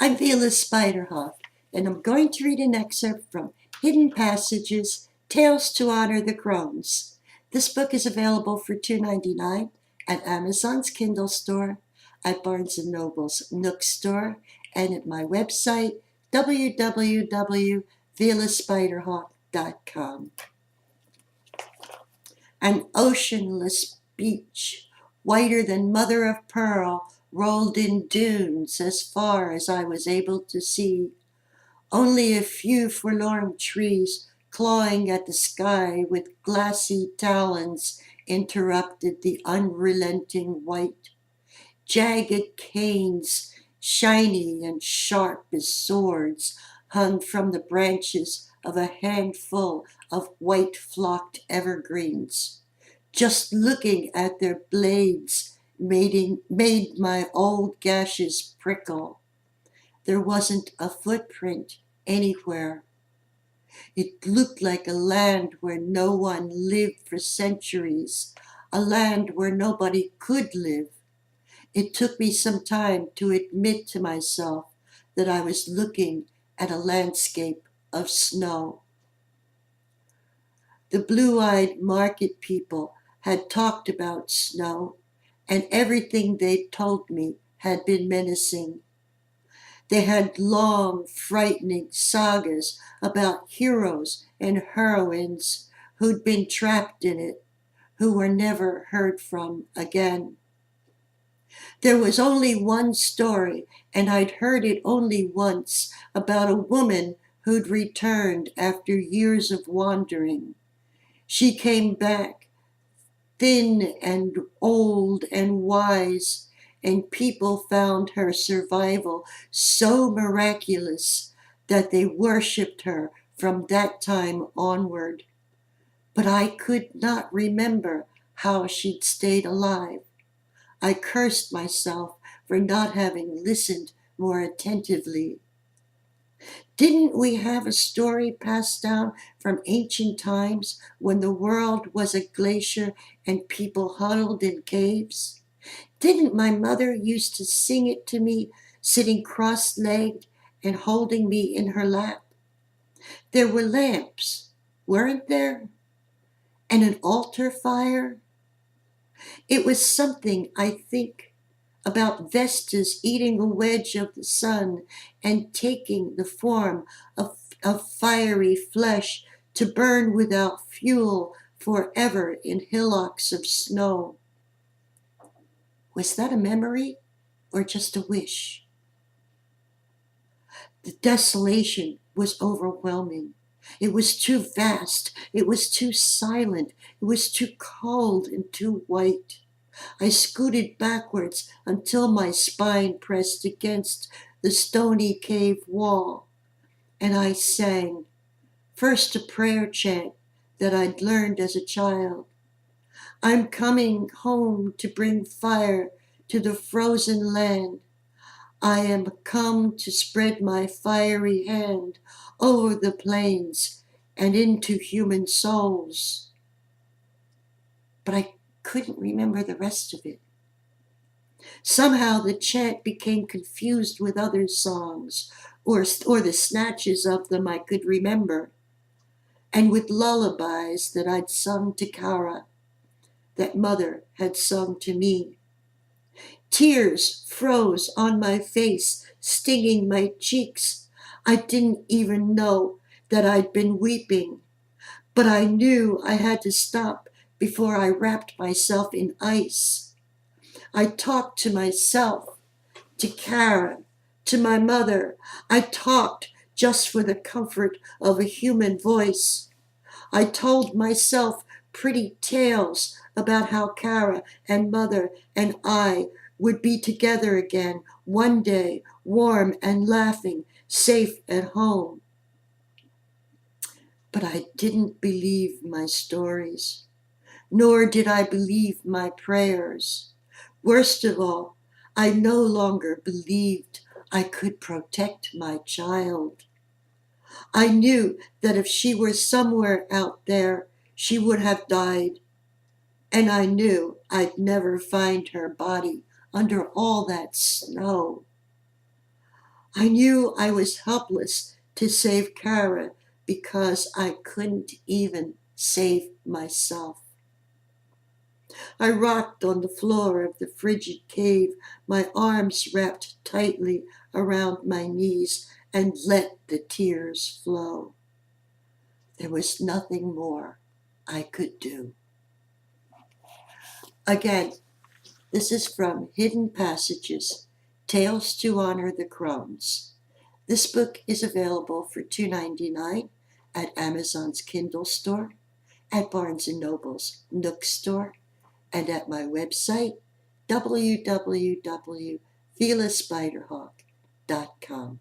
I'm Vila Spiderhawk, and I'm going to read an excerpt from Hidden Passages, Tales to Honor the Crones. This book is available for $2.99 at Amazon's Kindle store, at Barnes & Noble's Nook store, and at my website, www.vilaspiderhawk.com. An oceanless beach, whiter than mother of pearl, rolled in dunes as far as I was able to see. Only a few forlorn trees clawing at the sky with glassy talons interrupted the unrelenting white. Jagged canes, shiny and sharp as swords, hung from the branches of a handful of white-flocked evergreens. Just looking at their blades made my old gashes prickle. There wasn't a footprint anywhere. It looked like a land where no one lived for centuries, a land where nobody could live. It took me some time to admit to myself that I was looking at a landscape of snow. The blue-eyed market people had talked about snow, and everything they'd told me had been menacing. They had long, frightening sagas about heroes and heroines who'd been trapped in it, who were never heard from again. There was only one story, and I'd heard it only once, about a woman who'd returned after years of wandering. She came back, thin and old and wise, and people found her survival so miraculous that they worshipped her from that time onward. But I could not remember how she'd stayed alive. I cursed myself for not having listened more attentively. Didn't we have a story passed down from ancient times when the world was a glacier and people huddled in caves? Didn't my mother used to sing it to me, sitting cross-legged and holding me in her lap? There were lamps, weren't there? And an altar fire? It was something, I think, about Vestas eating a wedge of the sun and taking the form of fiery flesh to burn without fuel forever in hillocks of snow. Was that a memory or just a wish? The desolation was overwhelming. It was too vast. It was too silent. It was too cold and too white. I scooted backwards until my spine pressed against the stony cave wall, and I sang, first a prayer chant that I'd learned as a child. I'm coming home to bring fire to the frozen land. I am come to spread my fiery hand over the plains and into human souls. But I couldn't remember the rest of it. Somehow the chant became confused with other songs, or the snatches of them I could remember, and with lullabies that I'd sung to Kara, that mother had sung to me. Tears froze on my face, stinging my cheeks. I didn't even know that I'd been weeping, but I knew I had to stop before I wrapped myself in ice. I talked to myself, to Kara, to my mother. I talked just for the comfort of a human voice. I told myself pretty tales about how Kara and mother and I would be together again one day, warm and laughing, safe at home. But I didn't believe my stories, nor did I believe my prayers. Worst of all, I no longer believed I could protect my child. I knew that if she were somewhere out there, she would have died, and I knew I'd never find her body under all that snow. I knew I was helpless to save Kara because I couldn't even save myself. I rocked on the floor of the frigid cave, my arms wrapped tightly around my knees, and let the tears flow. There was nothing more I could do. Again, this is from Hidden Passages, Tales to Honor the Crones. This book is available for $2.99 at Amazon's Kindle store, at Barnes & Noble's Nook store, and at my website, www.thilaspiderhawk.com.